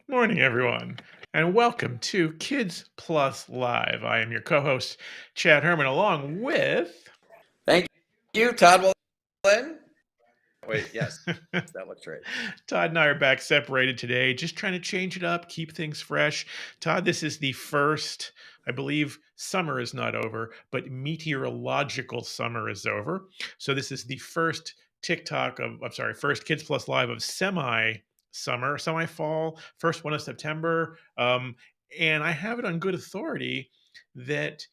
Morning, everyone, and welcome to Kids Plus Live. I am your co host, Chad Herman, along with. Thank you, Todd Willen. Wait, yes, that looks right. Todd and I are back separated today, just trying to change it up, keep things fresh. Todd, this is the first, I believe summer is not over, but meteorological summer is over. So this is the first first Kids Plus Live of semi semi fall, first one of September. And I have it on good authority that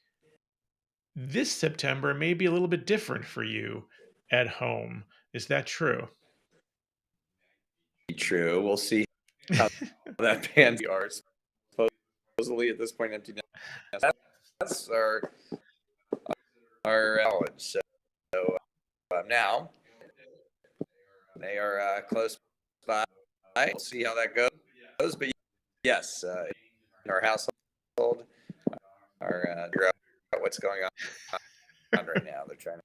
this September may be a little bit different for you at home. Is that true? True. We'll see how that pans. We are supposedly at this point empty nest. That's our knowledge. So now they are close by. We'll see how that goes. But yes, in our household, figure out what's going on right now. They're trying to.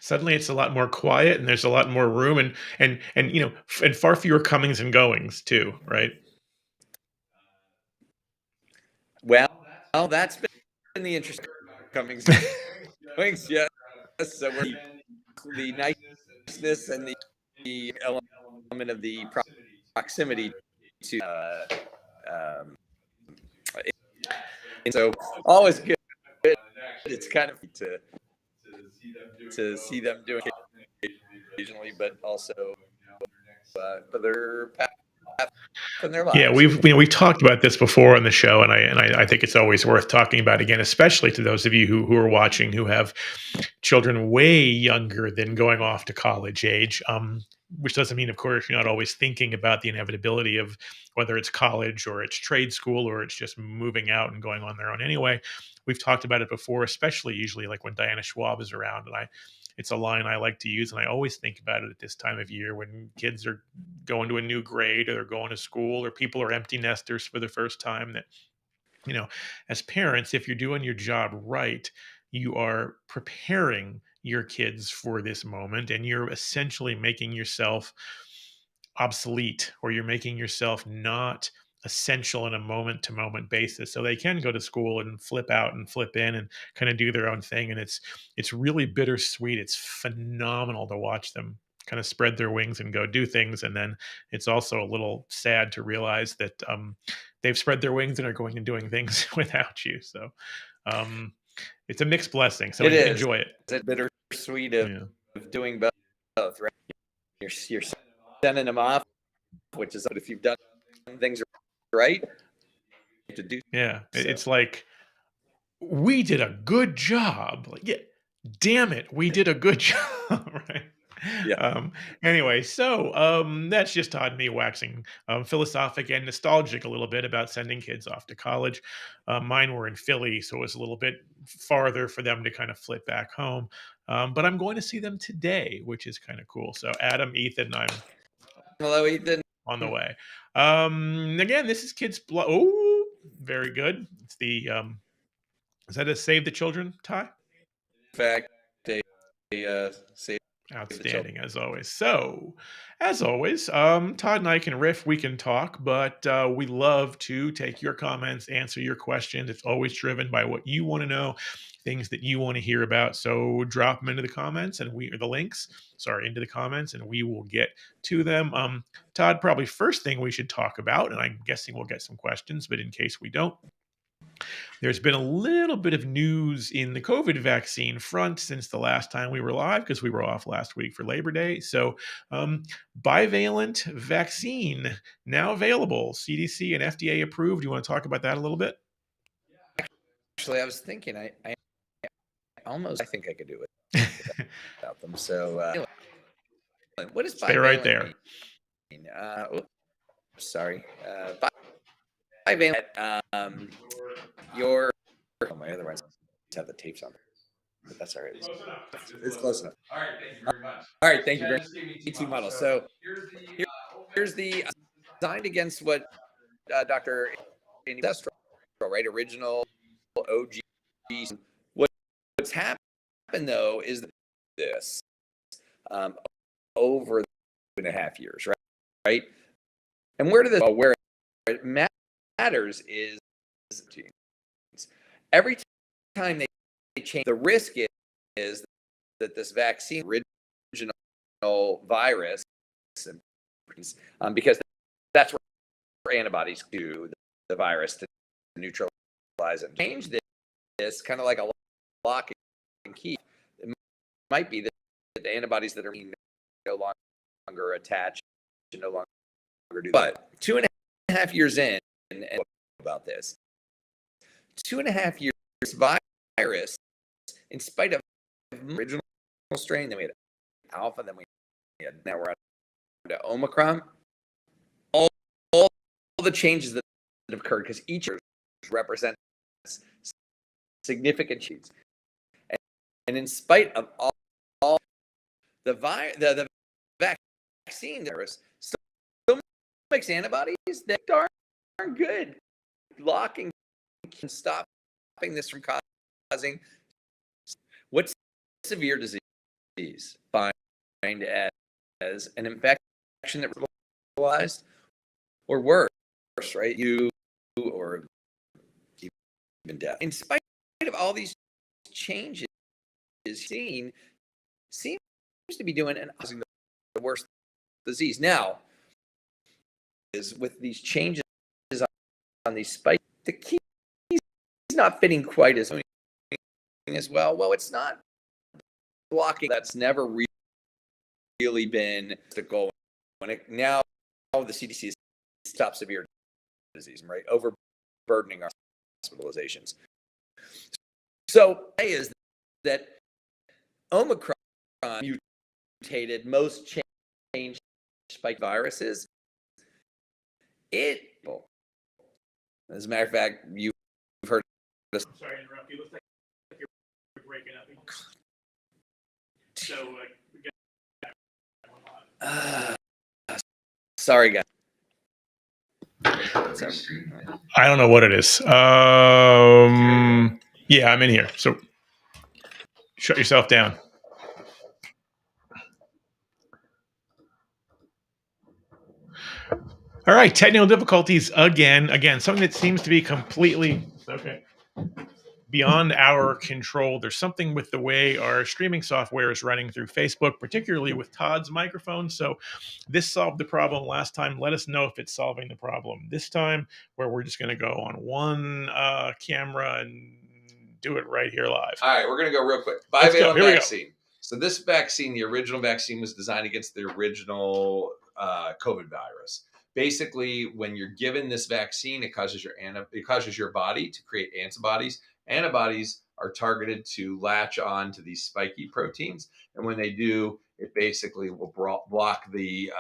Suddenly it's a lot more quiet and there's a lot more room and and far fewer comings and goings too, right? Well, that's been the interesting comings and goings. Yes. So we're the niceness and the element of the proximity to um, and so always good. It's kind of to see them doing it occasionally, but also other path in their Yeah, lives. we've talked about this before on the show, and I think it's always worth talking about again, especially to those of you who are watching who have children way younger than going off to college age. Which doesn't mean, of course, you're not always thinking about the inevitability of whether it's college or it's trade school or it's just moving out and going on their own anyway. We've talked about it before, especially usually like when Diana Schwab is around, and I it's a line I like to use, and I always think about it at this time of year when kids are going to a new grade or they're going to school or people are empty nesters for the first time. That you know, as parents, if you're doing your job right, you are preparing your kids for this moment and you're essentially making yourself obsolete or you're making yourself not essential on a moment to moment basis so they can go to school and flip out and flip in and kind of do their own thing. And it's really bittersweet. It's phenomenal to watch them kind of spread their wings and go do things. And then it's also a little sad to realize that they've spread their wings and are going and doing things without you. So um, it's a mixed blessing. So It is. enjoy it. It's bittersweet Yeah. of doing both. Right? You're sending them off, which is if you've done things right, you have to do. Yeah. So. It's like, we did a good job. Like, yeah, damn it, we did a good job, right? Yeah. Anyway, so that's just Todd and me waxing philosophic and nostalgic a little bit about sending kids off to college. Mine were in Philly, so it was a little bit farther for them to kind of flip back home. But I'm going to see them today, which is kind of cool. So Adam, Ethan, I'm Hello, Ethan. on the way. Again, this is Kids. Oh, very good. It's the is that a Save the Children tie? In fact, they save Outstanding as always. So, as always, Todd and I can riff, we can talk, but we love to take your comments, answer your questions. It's always driven by what you want to know, things that you want to hear about. So drop them into the comments, and we or the links, sorry, into the comments, and we will get to them. Todd, probably first thing we should talk about, and I'm guessing we'll get some questions, but in case we don't, there's been a little bit of news in the COVID vaccine front since the last time we were live because we were off last week for Labor Day. So, bivalent vaccine now available, CDC and FDA approved. Do you want to talk about that a little bit? Actually, I was thinking, I think I could do it without them. So, what is bivalent? Stay right there. Mean? Sorry, bivalent. My other ones have the tapes on, but that's all right. It's close enough. All right, thank you very much. All right, thank you very much. ET model. So here's the designed against what Dr. Andy right? Original OG. What's happened though is this over 2.5 years, right? And where it matters is every time they change, the risk is that this vaccine, original virus, because that's where antibodies do the virus to neutralize it. Change this kind of like a lock and key. It might be that the antibodies that are no longer attached, no longer do. But 2.5 years in, and about this, 2.5 years virus, in spite of original strain, then we had alpha, then we had, now we're on to Omicron. All the changes that have occurred, because each represents significant changes. And in spite of all the vaccine virus still makes antibodies that darn good, blocking and stopping this from causing what's severe disease find as an infection that realized or worse, right? You or even death. In spite of all these changes, seems to be doing and causing the worst disease. Now, is with these changes on these spikes, the key is not fitting quite as well. Well, it's not blocking. That's never really been the goal. Now the CDC is stop severe disease, right? Overburdening our hospitalizations. So, is that Omicron mutated most changed spike viruses. As a matter of fact, you've heard this. I'm sorry to interrupt you. Looks like you're breaking up. So, we got sorry, guys. I don't know what it is. Yeah, I'm in here. So, shut yourself down. All right, technical difficulties again. Again, something that seems to be completely beyond our control. There's something with the way our streaming software is running through Facebook, particularly with Todd's microphone. So this solved the problem last time. Let us know if it's solving the problem this time, where we're just going to go on one camera and do it right here live. All right, we're going to go real quick. Bivalent vaccine. So this vaccine, the original vaccine, was designed against the original COVID virus. Basically, when you're given this vaccine, it causes your body to create antibodies. Antibodies are targeted to latch on to these spiky proteins, and when they do, it basically will block the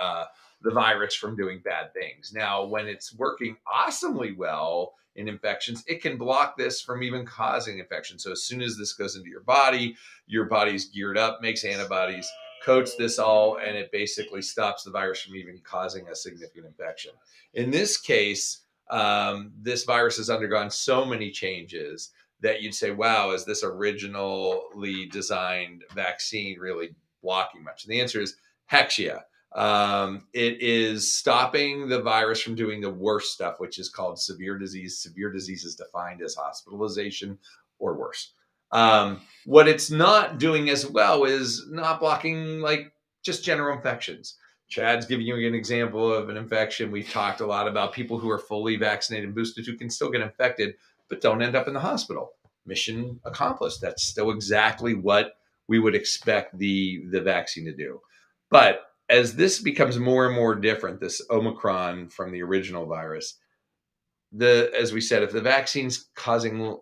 virus from doing bad things. Now, when it's working awesomely well in infections, it can block this from even causing infection. So as soon as this goes into your body's geared up, makes antibodies, coats this all, and it basically stops the virus from even causing a significant infection. In this case, this virus has undergone so many changes that you'd say, wow, is this originally designed vaccine really blocking much? And the answer is, heck yeah. It is stopping the virus from doing the worst stuff, which is called severe disease. Severe disease is defined as hospitalization or worse. What it's not doing as well is not blocking like just general infections. Chad's giving you an example of an infection. We've talked a lot about people who are fully vaccinated and boosted who can still get infected, but don't end up in the hospital. Mission accomplished. That's still exactly what we would expect the vaccine to do. But as this becomes more and more different, this Omicron from the original virus, as we said, if the vaccine's causing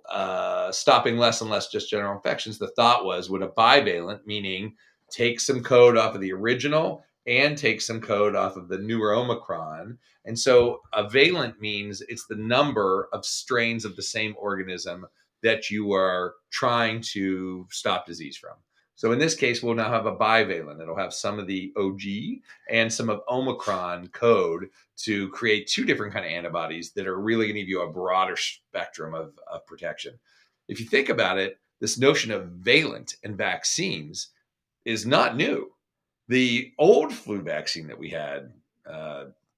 stopping less and less just general infections, the thought was, would a bivalent, meaning take some code off of the original and take some code off of the newer Omicron. And so a valent means it's the number of strains of the same organism that you are trying to stop disease from. So in this case, we'll now have a bivalent. It'll have some of the OG and some of Omicron code to create two different kind of antibodies that are really going to give you a broader spectrum of protection. If you think about it, this notion of valent and vaccines is not new. The old flu vaccine that we had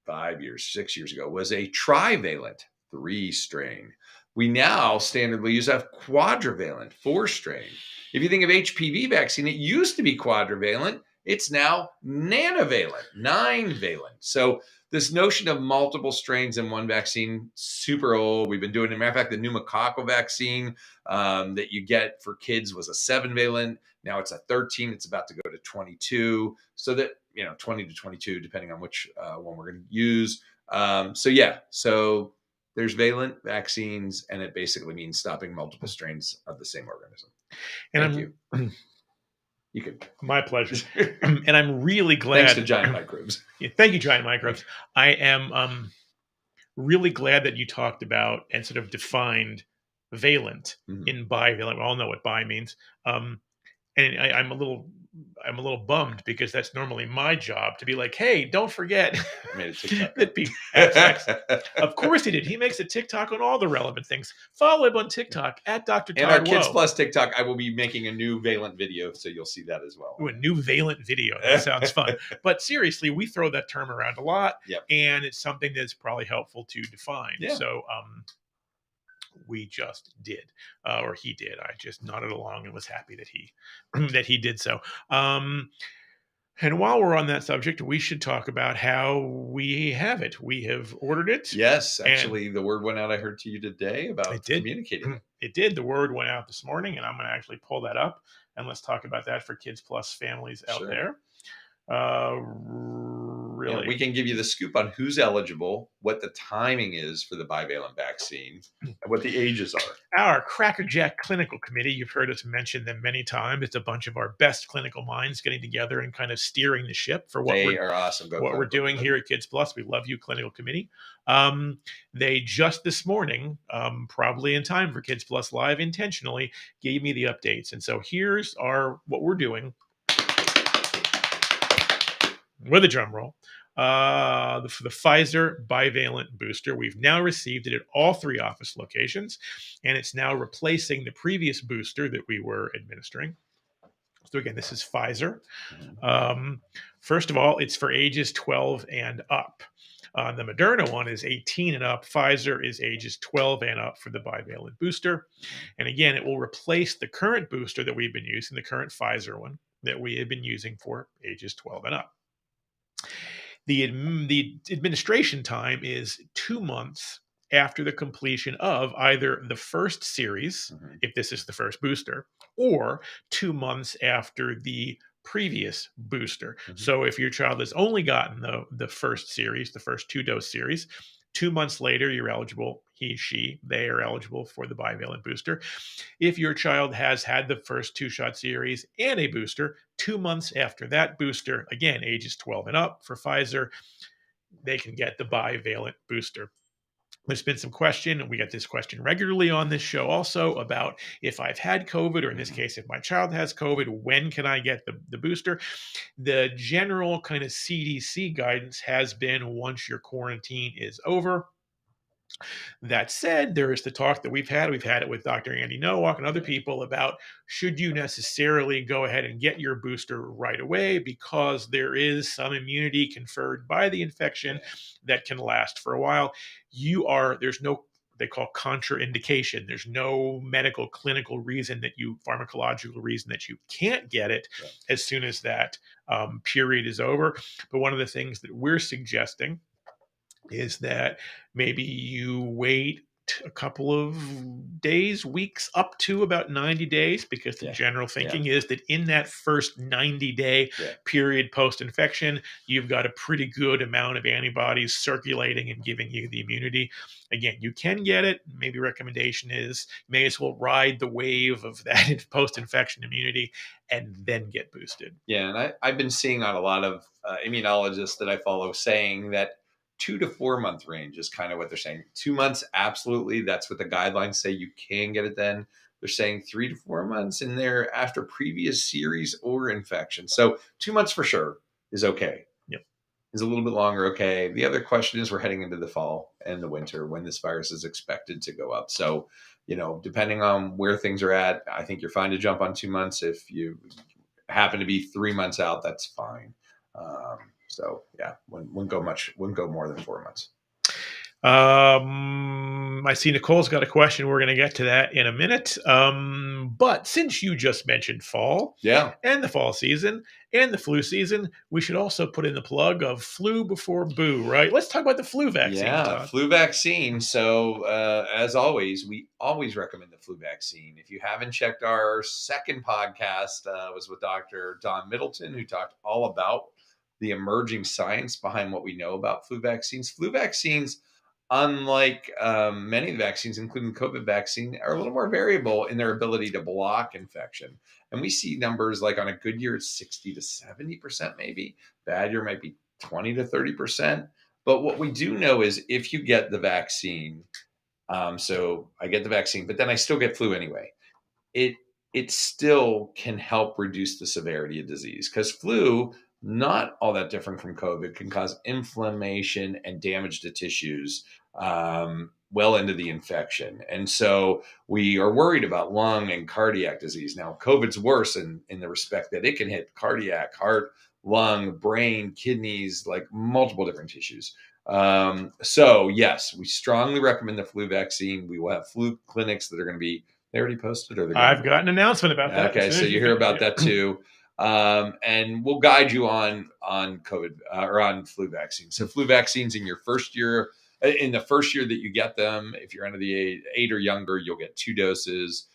5 years, 6 years ago, was a trivalent 3-strain. We now standardly use a quadrivalent 4-strain. If you think of HPV vaccine, it used to be quadrivalent. It's now nanovalent, 9-valent. So this notion of multiple strains in one vaccine, super old. We've been doing it. As a matter of fact, the pneumococcal vaccine that you get for kids was a 7-valent. Now it's a 13. It's about to go to 22. So that, 20 to 22, depending on which one we're going to use. So there's valent vaccines, and it basically means stopping multiple strains of the same organism. Thank you. You could. My pleasure. And I'm really glad. Thanks to Giant Microbes. Thank you, Giant Microbes. I am really glad that you talked about and sort of defined valent in bivalent. We all know what bi means. And I'm a little bummed because that's normally my job to be like, hey, don't forget that of course he did. He makes a TikTok on all the relevant things. Follow him on TikTok at Dr. Todd And our Woe. Kids Plus TikTok, I will be making a new valent video, so you'll see that as well. Ooh, a new valent video. That sounds fun. But seriously, we throw that term around a lot, and it's something that's probably helpful to define. Yeah. So we just did, or he did. I just nodded along and was happy that he did so. And while we're on that subject, we should talk about how we have it. We have ordered it. Yes, actually, the word went out. I heard to you today about communicating. It did. The word went out this morning, and I'm going to actually pull that up, and let's talk about that for Kids Plus families out there. Really, we can give you the scoop on who's eligible, what the timing is for the bivalent vaccine, and what the ages are. Our Crackerjack Clinical Committee, you've heard us mention them many times. It's a bunch of our best clinical minds getting together and kind of steering the ship for what are awesome. What we're doing here at Kids Plus. We love you, Clinical Committee. They just this morning, probably in time for Kids Plus Live intentionally, gave me the updates. And so here's what we're doing. With a drum roll, for the Pfizer bivalent booster, we've now received it at all 3 office locations, and it's now replacing the previous booster that we were administering. So again, this is Pfizer. First of all, it's for ages 12 and up. The Moderna one is 18 and up. Pfizer is ages 12 and up for the bivalent booster. And again, it will replace the current booster that we've been using, the current Pfizer one that we have been using for ages 12 and up. The administration time is 2 months after the completion of either the first series, if this is the first booster, or 2 months after the previous booster. So if your child has only gotten the first series, the first 2-dose series, 2 months later, you're eligible, they are eligible for the bivalent booster. If your child has had the first 2-shot series and a booster, 2 months after that booster, again, ages 12 and up for Pfizer, they can get the bivalent booster. There's been some question, and we get this question regularly on this show also, about if I've had COVID, or in this case, if my child has COVID, when can I get the booster? The general kind of CDC guidance has been once your quarantine is over. That said, there is the talk that we've had it with Dr. Andy Nowak and other people about should you necessarily go ahead and get your booster right away because there is some immunity conferred by the infection that can last for a while. There's no, they call contraindication. There's no medical clinical reason pharmacological reason that you can't get it as soon as that period is over. But one of the things that we're suggesting is that maybe you wait a couple of days, weeks, up to about 90 days, because the general thinking is that in that first 90-day period post-infection, you've got a pretty good amount of antibodies circulating and giving you the immunity. Again, you can get it. Maybe recommendation is may as well ride the wave of that post-infection immunity and then get boosted. Yeah, and I've been seeing on a lot of immunologists that I follow saying that 2 to 4 month range is kind of what they're saying. 2 months, absolutely. That's what the guidelines say. You can get it then. They're saying 3 to 4 months in there after previous series or infection. So 2 months for sure is okay. Yep. Is a little bit longer. Okay. The other question is we're heading into the fall and the winter when this virus is expected to go up. So, depending on where things are at, I think you're fine to jump on 2 months. If you happen to be 3 months out, that's fine. So yeah, wouldn't go more than 4 months. I see Nicole's got a question. We're going to get to that in a minute. But since you just mentioned fall, and the fall season and the flu season, we should also put in the plug of flu before boo, right? Let's talk about the flu vaccine. Todd. Flu vaccine. So as always, we always recommend the flu vaccine. If you haven't checked our second podcast, was with Dr. Don Middleton, who talked all about the emerging science behind what we know about flu vaccines. Flu vaccines, unlike many of the vaccines, including COVID vaccine, are a little more variable in their ability to block infection. And we see numbers like on a good year, it's 60 to 70%, maybe. Bad year might be 20 to 30%. But what we do know is if you get the vaccine, so I get the vaccine, but then I still get flu anyway, it still can help reduce the severity of disease, because flu, not all that different from COVID, can cause inflammation and damage to tissues well into the infection. And so we are worried about lung and cardiac disease. Now, COVID's worse in the respect that it can hit cardiac, heart, lung, brain, kidneys, like multiple different tissues. So yes, we strongly recommend the flu vaccine. We will have flu clinics that are going to be, they already posted, or I've got an announcement about that. Okay, so you hear about that too. And we'll guide you on COVID or on flu vaccines. So flu vaccines in your first year, in the first year that you get them, if you're under the age 8 or younger, you'll get 2 doses.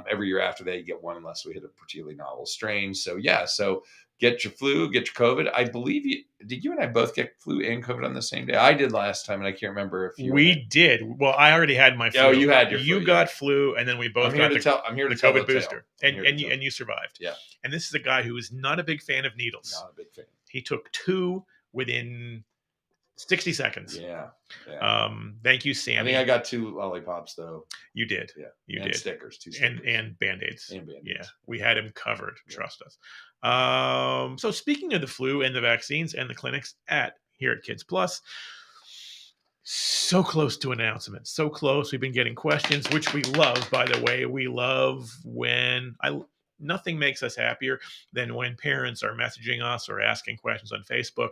Every year after that, you get 1 unless we hit a particularly novel strain. So yeah, so get your flu, get your COVID. I believe you and I both get flu and COVID on the same day? I did last time, and I can't remember if we did. Well, I already had my flu. Oh, you had your flu. You got flu, and then we both got the COVID booster, and you survived. Yeah. And this is a guy who is not a big fan of needles. Not a big fan. He took 2 within 60 seconds. Yeah. Thank you, Sammy. I think I got 2 lollipops though. You did. Yeah. You and did. Stickers, 2 stickers. And Band-Aids. And Band-Aids. Yeah. We had him covered. Yeah. Trust us. So speaking of the flu and the vaccines and the clinics here at Kids Plus, so close to announcement. So close. We've been getting questions, which we love, by the way. We love when nothing makes us happier than when parents are messaging us or asking questions on Facebook,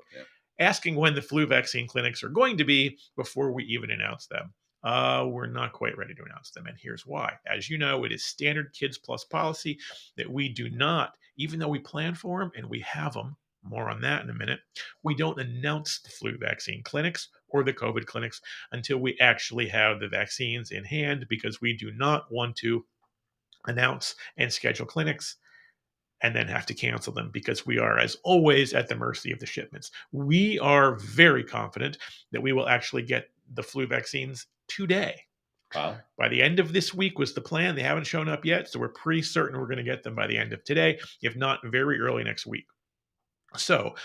asking when the flu vaccine clinics are going to be before we even announce them. We're not quite ready to announce them, and here's why. As you know, it is standard Kids Plus policy that we do not, even though we plan for them and we have them, more on that in a minute, we don't announce the flu vaccine clinics or the COVID clinics until we actually have the vaccines in hand, because we do not want to announce and schedule clinics and then have to cancel them, because we are, as always, at the mercy of the shipments. We are very confident that we will actually get the flu vaccines today. Wow. By the end of this week was the plan. They haven't shown up yet, so we're pretty certain we're going to get them by the end of today, if not very early next week. So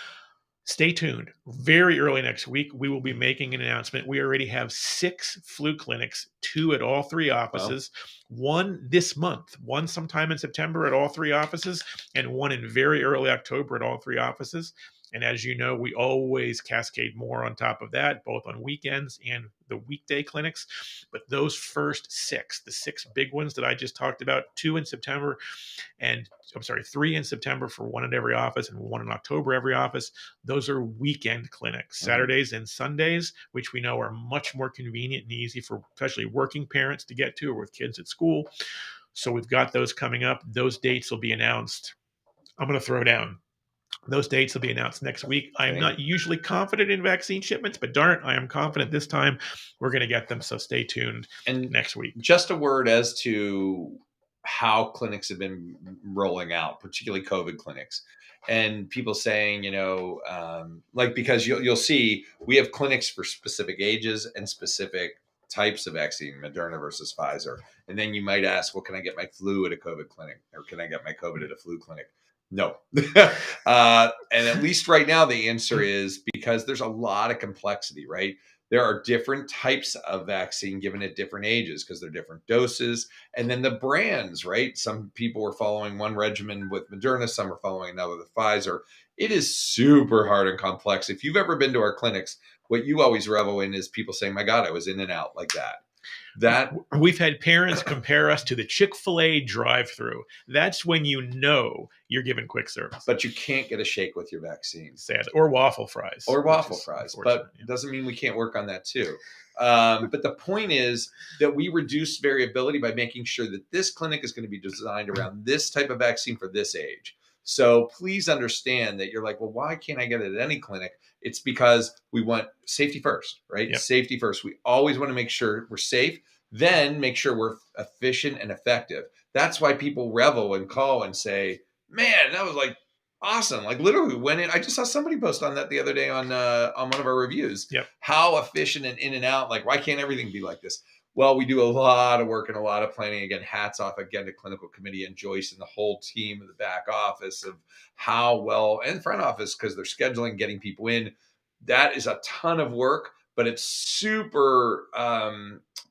stay tuned. Very early next week, we will be making an announcement. We already have 6 flu clinics, 2 at all 3 offices, 1 this month, 1 sometime in September at all 3 offices, and 1 in very early October at all 3 offices. And as you know, we always cascade more on top of that, both on weekends and the weekday clinics. But those first 6, the 6 big ones that I just talked about, 2 in September, and 3 in September for 1 at every office and 1 in October every office. Those are weekend clinics, Saturdays and Sundays, which we know are much more convenient and easy for especially working parents to get to, or with kids at school. So we've got those coming up. Those dates will be announced. I'm going to throw down. Those dates will be announced next week. I am not usually confident in vaccine shipments, but darn it, I am confident this time we're going to get them. So stay tuned next week. Just a word as to how clinics have been rolling out, particularly COVID clinics, and people saying, because you'll see we have clinics for specific ages and specific types of vaccine, Moderna versus Pfizer. And then you might ask, well, can I get my flu at a COVID clinic, or can I get my COVID at a flu clinic? No. And at least right now, the answer is because there's a lot of complexity, right? There are different types of vaccine given at different ages because they're different doses. And then the brands, right? Some people were following one regimen with Moderna, some are following another with Pfizer. It is super hard and complex. If you've ever been to our clinics, what you always revel in is people saying, my God, I was in and out like that. We've had parents compare us to the Chick-fil-A drive-through. That's when you know you're giving quick service. But you can't get a shake with your vaccine. Sad. Or waffle fries. But doesn't mean we can't work on that too. But the point is that we reduce variability by making sure that this clinic is going to be designed around this type of vaccine for this age. So please understand that you're like, well, why can't I get it at any clinic? It's because we want safety first, right? Yep. Safety first. We always want to make sure we're safe, then make sure we're efficient and effective. That's why people revel and call and say, man, that was like awesome. Like literally went in. I just saw somebody post on that the other day on one of our reviews. Yep. How efficient and in and out. Like, why can't everything be like this? Well, we do a lot of work and a lot of planning. Again, hats off again to clinical committee and Joyce and the whole team of the back office of how well, and front office, because they're scheduling, getting people in. That is a ton of work, but it's super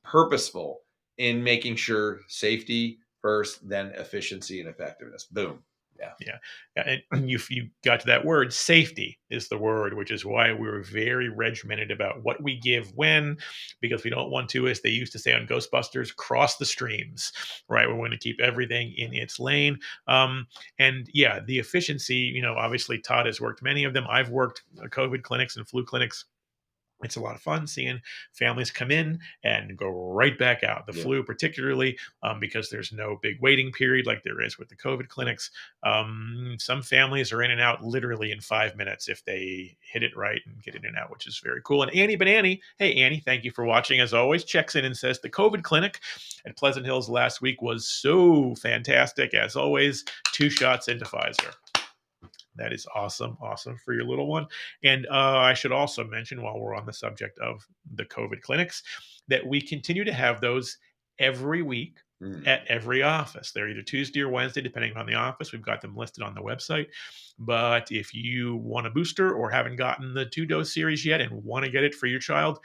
purposeful in making sure safety first, then efficiency and effectiveness. Boom. Yeah. And you got to that word, safety is the word, which is why we're very regimented about what we give when, because we don't want to, as they used to say on Ghostbusters, cross the streams, right? We want to keep everything in its lane. And yeah, the efficiency, obviously Todd has worked many of them. I've worked COVID clinics and flu clinics. It's a lot of fun seeing families come in and go right back out. The flu, particularly, because there's no big waiting period like there is with the COVID clinics. Some families are in and out literally in 5 minutes if they hit it right and get in and out, which is very cool. And Annie Banani, hey, Annie, thank you for watching. As always, checks in and says the COVID clinic at Pleasant Hills last week was so fantastic. As always, 2 shots into Pfizer. That is awesome. Awesome for your little one. And I should also mention, while we're on the subject of the COVID clinics, that we continue to have those every week at every office. They're either Tuesday or Wednesday, depending on the office. We've got them listed on the website. But if you want a booster or haven't gotten the 2-dose series yet and want to get it for your child,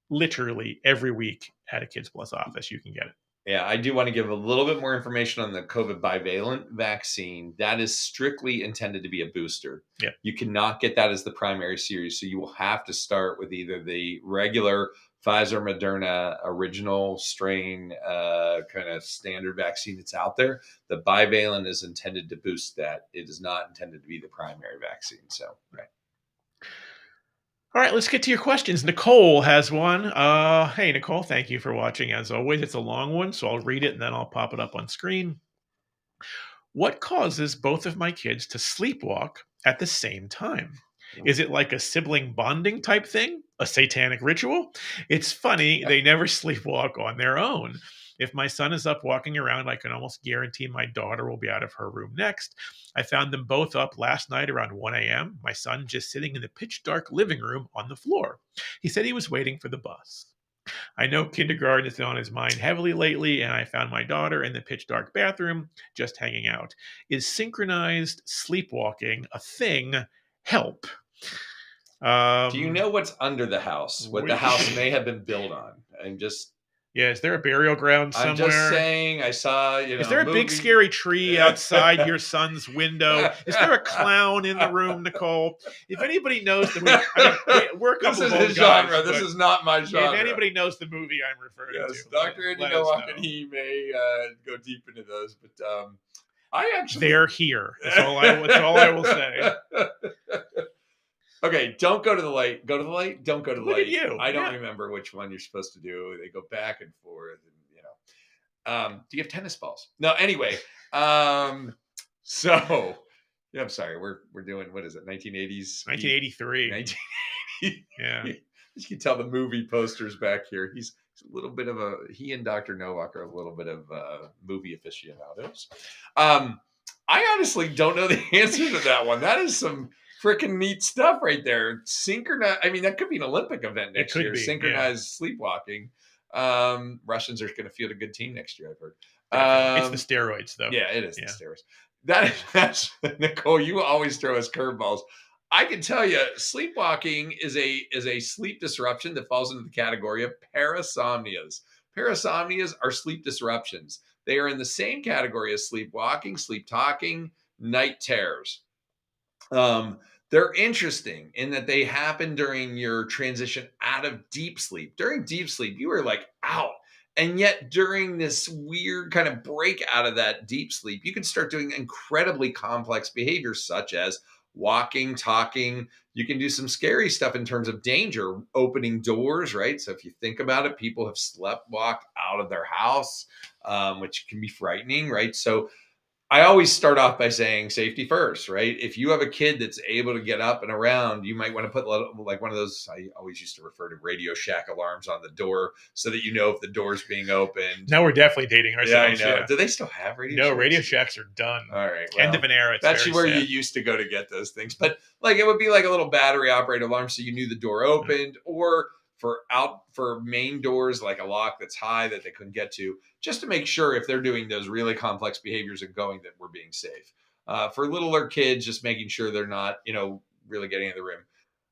literally every week at a Kids Plus office, you can get it. Yeah, I do want to give a little bit more information on the COVID bivalent vaccine. That is strictly intended to be a booster. Yeah. You cannot get that as the primary series. So you will have to start with either the regular Pfizer Moderna original strain kind of standard vaccine that's out there. The bivalent is intended to boost that. It is not intended to be the primary vaccine. So, right. All right, let's get to your questions. Nicole has one. Hey, Nicole, thank you for watching. As always, it's a long one, so I'll read it and then I'll pop it up on screen. What causes both of my kids to sleepwalk at the same time? Is it like a sibling bonding type thing? A satanic ritual? It's funny, they never sleepwalk on their own. If my son is up walking around, I can almost guarantee my daughter will be out of her room next. I found them both up last night around 1 a.m. My son just sitting in the pitch dark living room on the floor. He said he was waiting for the bus. I know kindergarten is on his mind heavily lately, and I found my daughter in the pitch dark bathroom just hanging out. Is synchronized sleepwalking a thing? Help. Do you know what's under the house? What the house may have been built on? Yeah, is there a burial ground somewhere? I'm just saying, I saw, Is there a big scary tree outside your son's window? Is there a clown in the room, Nicole? If anybody knows the movie, we're a couple this of is his guys, genre. This is not my genre. If anybody knows the movie I'm referring to, Dr. Andy Nowak and he may go deep into those, but they're here. That's all I will say. Okay, don't go to the light. Go to the light. Don't go to the Look light. At you. I don't remember which one you're supposed to do. They go back and forth, and do you have tennis balls? No. Anyway, so yeah, I'm sorry. We're doing, what is it? 1980s. 1983. 1980. Yeah. You can tell the movie posters back here. He's a little bit of he and Dr. Nowak are a little bit of movie aficionados. I honestly don't know the answer to that one. That is some freaking neat stuff right there. Synchronized. I mean, that could be an Olympic event next year. Synchronized sleepwalking. Russians are going to field a good team next year, I've heard. It's the steroids, though. Yeah, it is the steroids. That's Nicole. You always throw us curveballs. I can tell you, sleepwalking is a sleep disruption that falls into the category of parasomnias. Parasomnias are sleep disruptions. They are in the same category as sleepwalking, sleep talking, night terrors. They're interesting in that they happen during your transition out of deep sleep. During deep sleep, you are like out. And yet, during this weird kind of break out of that deep sleep, you can start doing incredibly complex behaviors such as walking, talking. You can do some scary stuff in terms of danger, opening doors, right? So if you think about it, people have slept walked out of their house, which can be frightening, right? So I always start off by saying safety first, right? If you have a kid that's able to get up and around, you might want to put like one of those. I always used to refer to Radio Shack alarms on the door so that you know if the door's being opened. Now we're definitely dating ourselves. Yeah, I know. Yeah. Do they still have Radio No, Shacks? Radio Shacks are done. All right. End of an era. It's that's very where sad. you used to go to get those things. But like it would be like a little battery operated alarm so you knew the door opened, or for main doors, like a lock that's high that they couldn't get to, just to make sure if they're doing those really complex behaviors and going that we're being safe. For littler kids, just making sure they're not, really getting in the room.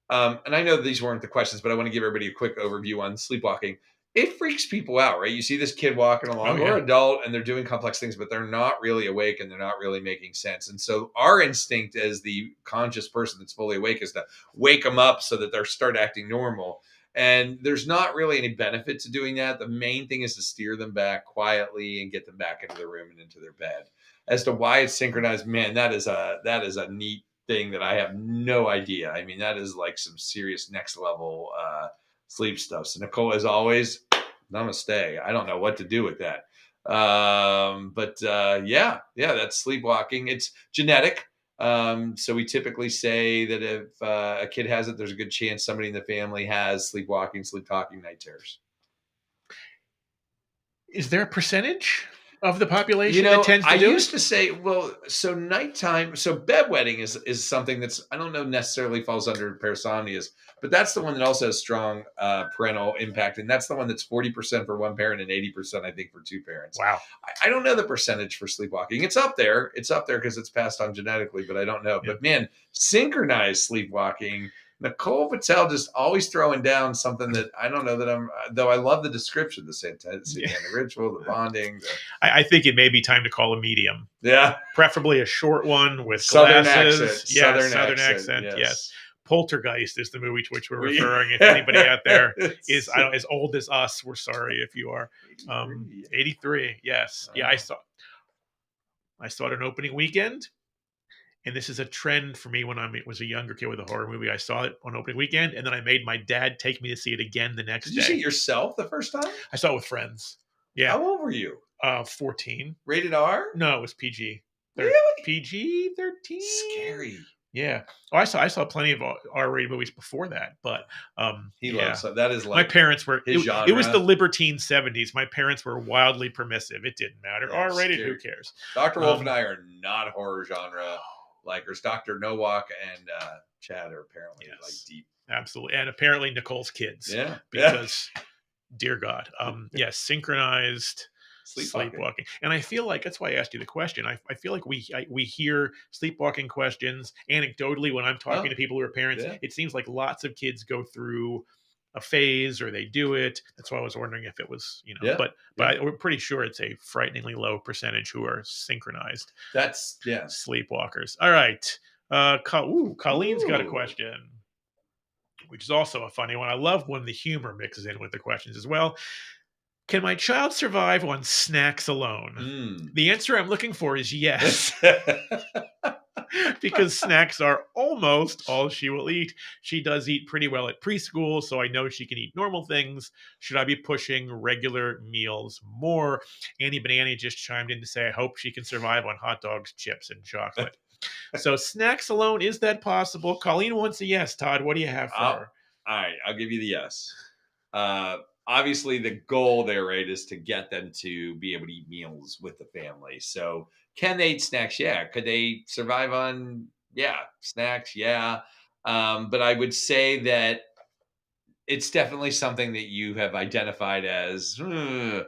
And I know these weren't the questions, but I want to give everybody a quick overview on sleepwalking. It freaks people out, right? You see this kid walking along or adult and they're doing complex things, but they're not really awake and they're not really making sense. And so our instinct as the conscious person that's fully awake is to wake them up so that they start acting normal. And there's not really any benefit to doing that. The main thing is to steer them back quietly and get them back into the room and into their bed. As to why it's synchronized, man, that is a neat thing that I have no idea. I mean, that is like some serious next level sleep stuff. So Nicole, as always, namaste. I don't know what to do with that. But yeah, that's sleepwalking. It's genetic. So we typically say that if a kid has it, there's a good chance somebody in the family has sleepwalking, sleep talking, night terrors. Is there a percentage of the population that tends to do it? I used to say, so nighttime, so bedwetting is something that's, I don't know necessarily falls under parasomnias, but that's the one that also has strong parental impact. And that's the one that's 40% for one parent and 80%, I think, for two parents. Wow. I don't know the percentage for sleepwalking. It's up there. It's up there because it's passed on genetically, but I don't know. Yeah. But man, synchronized sleepwalking, Nicole Patel just always throwing down something that I don't know that though I love the description, the satanic ritual, the bonding. I think it may be time to call a medium. Yeah. Preferably a short one with Southern glasses. Accent. Yes, Southern accent. Yes. Poltergeist is the movie to which we're referring. If anybody out there is as old as us, we're sorry if you are. 83. Yes. Yeah, I saw it an opening weekend. And this is a trend for me when I was a younger kid with a horror movie. I saw it on opening weekend, and then I made my dad take me to see it again the next day. Did you see it yourself the first time? I saw it with friends. Yeah. How old were you? 14. Rated R? No, it was PG. Really? PG 13. Scary. Yeah. Oh, I saw plenty of R-rated movies before that, but he loves that. Is like my parents were. His genre. It was the libertine 70s. My parents were wildly permissive. It didn't matter. Yeah, R-rated. Who cares? Dr. Wolf and I are not horror genre likers. Dr. Nowak and Chad are apparently like deep. Absolutely, and apparently Nicole's kids. Yeah. Because, dear God, synchronized sleepwalking. And I feel like that's why I asked you the question. I feel like we hear sleepwalking questions anecdotally when I'm talking to people who are parents. Yeah. It seems like lots of kids go through a phase or they do it. That's why I was wondering if it was, but we're pretty sure it's a frighteningly low percentage who are synchronized. That's sleepwalkers. All right. Colleen's got a question, which is also a funny one. I love when the humor mixes in with the questions as well. Can my child survive on snacks alone? The answer I'm looking for is yes. Because snacks are almost all she will eat. She does eat pretty well at preschool, so I know she can eat normal things. Should I be pushing regular meals more? Annie Banana just chimed in to say, I hope she can survive on hot dogs, chips, and chocolate. So snacks alone, is that possible? Colleen wants a yes. Todd, what do you have for her? All right, I'll give you the yes. Obviously, the goal there, right, is to get them to be able to eat meals with the family. So can they eat snacks? Yeah. Could they survive on, snacks? Yeah. But I would say that it's definitely something that you have identified as, the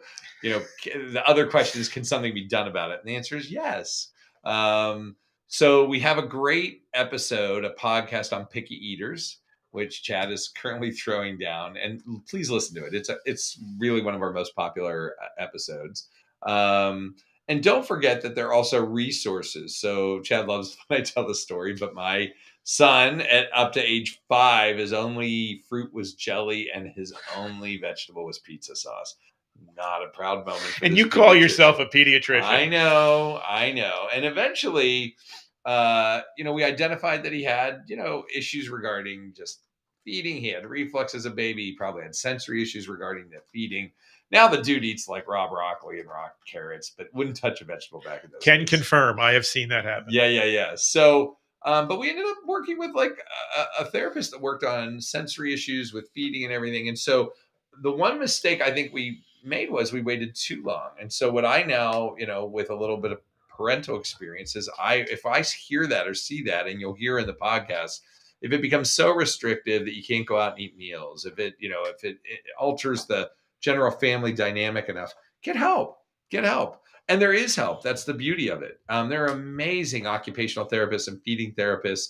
other question is, can something be done about it? And the answer is yes. So we have a great episode, a podcast on picky eaters, which Chad is currently throwing down, and please listen to it. It's really one of our most popular episodes. And don't forget that there are also resources. So Chad loves when I tell the story, but my son at up to age 5, his only fruit was jelly and his only vegetable was pizza sauce. Not a proud moment for And this you call yourself pediatrician. a pediatrician. I know. And eventually, we identified that he had, issues regarding just feeding. He had reflux as a baby. He probably had sensory issues regarding the feeding. Now the dude eats like raw broccoli and raw carrots, but wouldn't touch a vegetable back in those Can days. confirm. I have seen that happen. Yeah. So, but we ended up working with like a therapist that worked on sensory issues with feeding and everything. And so the one mistake I think we made was we waited too long. And so what I now, with a little bit of parental experience is if I hear that or see that, and you'll hear in the podcast, if it becomes so restrictive that you can't go out and eat meals, if it alters the general family dynamic enough, get help. Get help. And there is help. That's the beauty of it. There are amazing occupational therapists and feeding therapists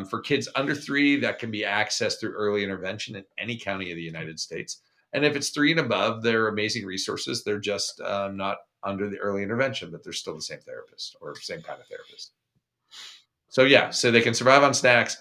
for kids under 3 that can be accessed through early intervention in any county of the United States. And if it's 3 and above, they're amazing resources. They're just not under the early intervention, but they're still the same therapist or same kind of therapist. So so they can survive on snacks,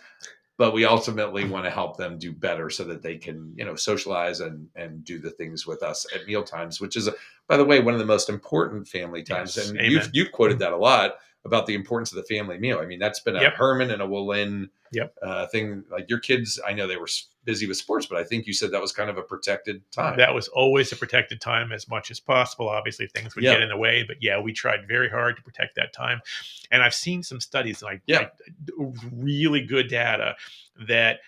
but we ultimately want to help them do better so that they can, socialize and do the things with us at meal times, which is, by the way, one of the most important family times. Yes, and amen. you've quoted that a lot about the importance of the family meal. I mean, that's been a Yep. Herman and a Wolin Yep. thing. Like your kids, I know they were busy with sports, but I think you said that was kind of a protected time. That was always a protected time as much as possible. Obviously, things would get in the way, but yeah, we tried very hard to protect that time. And I've seen some studies, like really good data that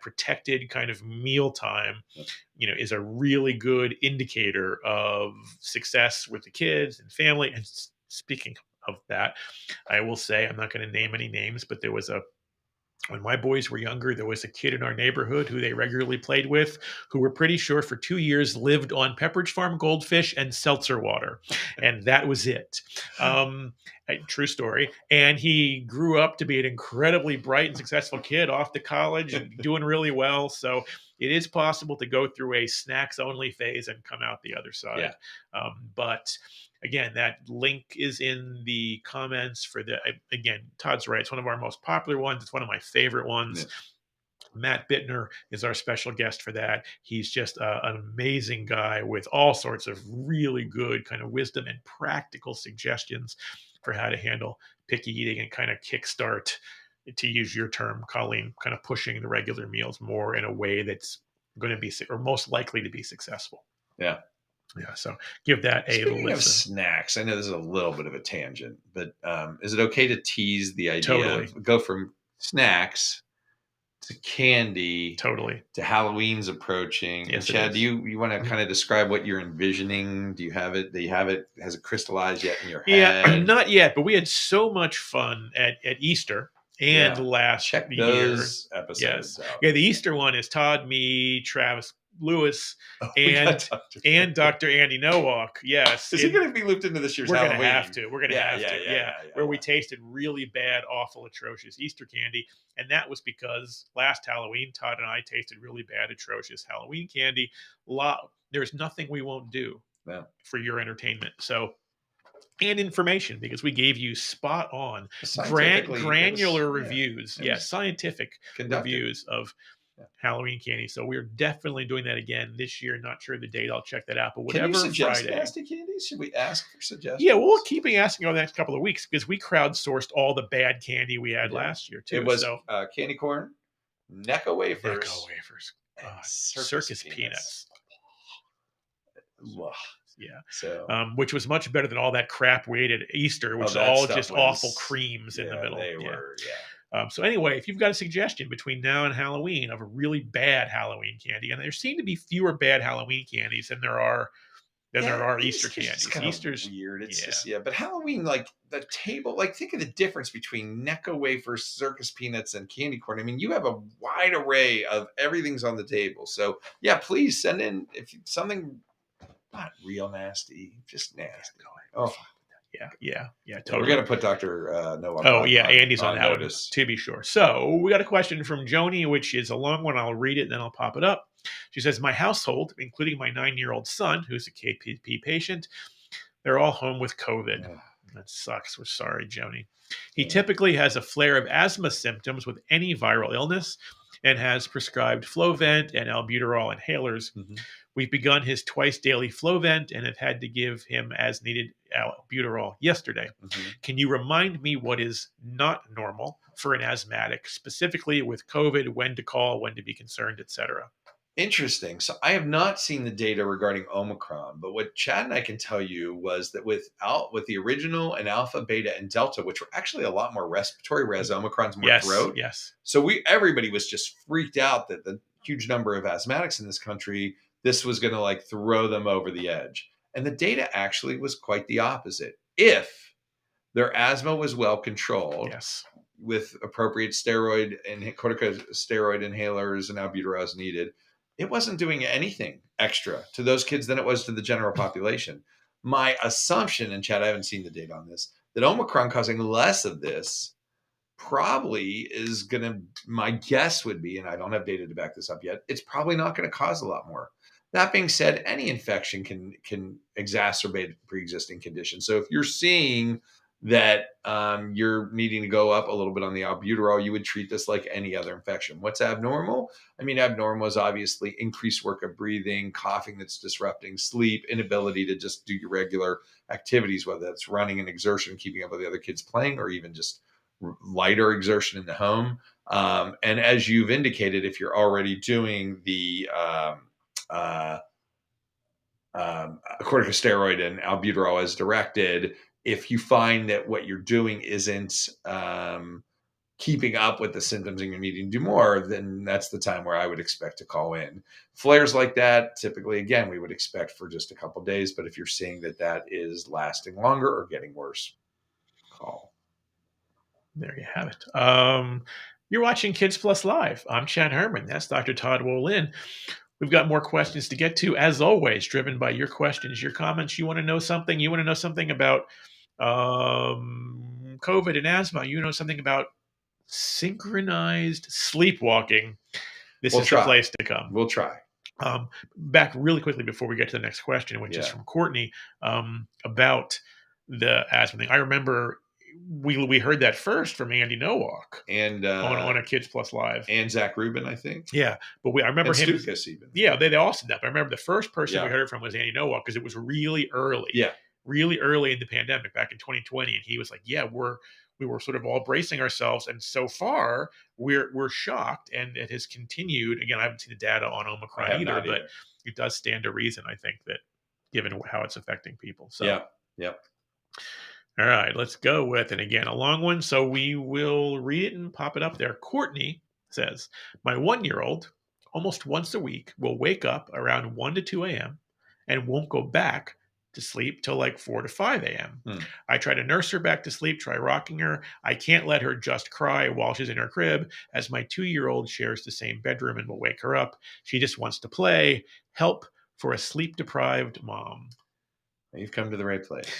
protected kind of meal time, is a really good indicator of success with the kids and family. And speaking of that, I will say, I'm not going to name any names, but when my boys were younger, there was a kid in our neighborhood who they regularly played with, who we're pretty sure for 2 years lived on Pepperidge Farm goldfish and seltzer water. And that was it. True story. And he grew up to be an incredibly bright and successful kid off to college and doing really well. So it is possible to go through a snacks only phase and come out the other side. But again, that link is in the comments again, Todd's right. It's one of our most popular ones. It's one of my favorite ones. Matt Bittner is our special guest for that. He's just an amazing guy with all sorts of really good kind of wisdom and practical suggestions for how to handle picky eating and kind of kickstart, to use your term, Colleen, kind of pushing the regular meals more in a way that's going to be, or most likely to be, successful. Yeah, so give that a listen. Speaking of snacks, I know this is a little bit of a tangent, but is it okay to tease the idea of go from snacks to candy to Halloween's approaching? Yes, and Chad, do you want to kind of describe what you're envisioning? Do you have it? Has it crystallized yet in your head? Yeah, not yet, but we had so much fun at Easter and last Check year. Those episodes out. Yeah, the Easter one is Todd, me, Travis Lewis, and Dr. Andy Nowak. Yes. Is he going to be looped into this year's Halloween? We're going to have to. Where we tasted really bad, awful, atrocious Easter candy. And that was because last Halloween, Todd and I tasted really bad, atrocious Halloween candy. There's nothing we won't do for your entertainment. So, and information, because we gave you spot on granular reviews. Scientific reviews of Halloween candy. So we're definitely doing that again this year. Not sure the date. I'll check that out. But whatever. Can you suggest Friday. nasty candies? Should we ask for suggestions? Yeah, we'll keep asking over the next couple of weeks, because we crowdsourced all the bad candy we had last year too. It was candy corn, Necco wafers, circus peanuts. Yeah. So, which was much better than all that crap we ate at Easter, which is all just awful creams in the middle. They were. So anyway, if you've got a suggestion between now and Halloween of a really bad Halloween candy, and there seem to be fewer bad Halloween candies than there are Easter candies. Easter's weird. It's just but Halloween, like the table, like think of the difference between Necco wafers, circus peanuts, and candy corn. I mean, you have a wide array of everything's on the table. So please send in if something not real nasty, just nasty. Oh. Yeah, totally. We're going to put Dr. Nowak Andy's on notice, to be sure. So we got a question from Joni, which is a long one. I'll read it, and then I'll pop it up. She says, my household, including my 9-year-old son, who's a KPP patient, they're all home with COVID. That sucks. We're sorry, Joni. He typically has a flare of asthma symptoms with any viral illness, and has prescribed Flovent and albuterol inhalers. Mhm. We've begun his twice daily Flovent and have had to give him as needed albuterol yesterday. Mhm. Can you remind me what is not normal for an asthmatic, specifically with COVID, when to call, when to be concerned, etc.? Interesting. So I have not seen the data regarding Omicron, but what Chad and I can tell you was that with the original and Alpha, Beta, and Delta, which were actually a lot more respiratory, whereas Omicron's more Yes, throat. yes. So everybody was just freaked out that the huge number of asthmatics in this country, this was going to like throw them over the edge. And the data actually was quite the opposite. If their asthma was well controlled, Yes. with appropriate steroid and corticosteroid inhalers and albuterol as needed, it wasn't doing anything extra to those kids than it was to the general population. My assumption, and Chad, I haven't seen the data on this, that Omicron causing less of this probably is going to, my guess would be, and I don't have data to back this up yet, it's probably not going to cause a lot more. That being said, any infection can exacerbate pre-existing conditions. So if you're seeing that you're needing to go up a little bit on the albuterol, you would treat this like any other infection. What's abnormal? I mean, abnormal is obviously increased work of breathing, coughing that's disrupting sleep, inability to just do your regular activities, whether that's running and exertion, keeping up with the other kids playing, or even just lighter exertion in the home. And as you've indicated, if you're already doing the corticosteroid and albuterol as directed, if you find that what you're doing isn't keeping up with the symptoms and you're needing to do more, then that's the time where I would expect to call in. Flares like that, typically, again, we would expect for just a couple of days. But if you're seeing that that is lasting longer or getting worse, call. There you have it. You're watching Kids Plus Live. I'm Chad Herman. That's Dr. Todd Wolin. We've got more questions to get to, as always, driven by your questions, your comments. You want to know something? You want to know something about COVID and asthma? You know something about synchronized sleepwalking? This We'll is try. the place to come. We'll try. Back really quickly before we get to the next question, which is from Courtney, about the asthma thing. I remember we heard that first from Andy Nowak and on a Kids Plus Live, and Zach Rubin, I think. Yeah, but I remember and him. Stukas even. Yeah, they all said that. But I remember the first person we heard from was Andy Nowak because it was really early. Yeah, really early in the pandemic back in 2020, and he was like, "Yeah, we were sort of all bracing ourselves, and so far we're shocked, and it has continued." Again, I haven't seen the data on Omicron either, but it does stand to reason, I think, that given how it's affecting people. So Yep. All right, let's go with, and again, a long one, so we will read it and pop it up there. Courtney says, my 1-year-old almost once a week will wake up around 1 to 2 a.m. and won't go back to sleep till like 4 to 5 a.m. I try to nurse her back to sleep, try rocking her. I can't let her just cry while she's in her crib, as my 2-year-old shares the same bedroom and will wake her up. She just wants to play. Help for a sleep-deprived mom. You've come to the right place.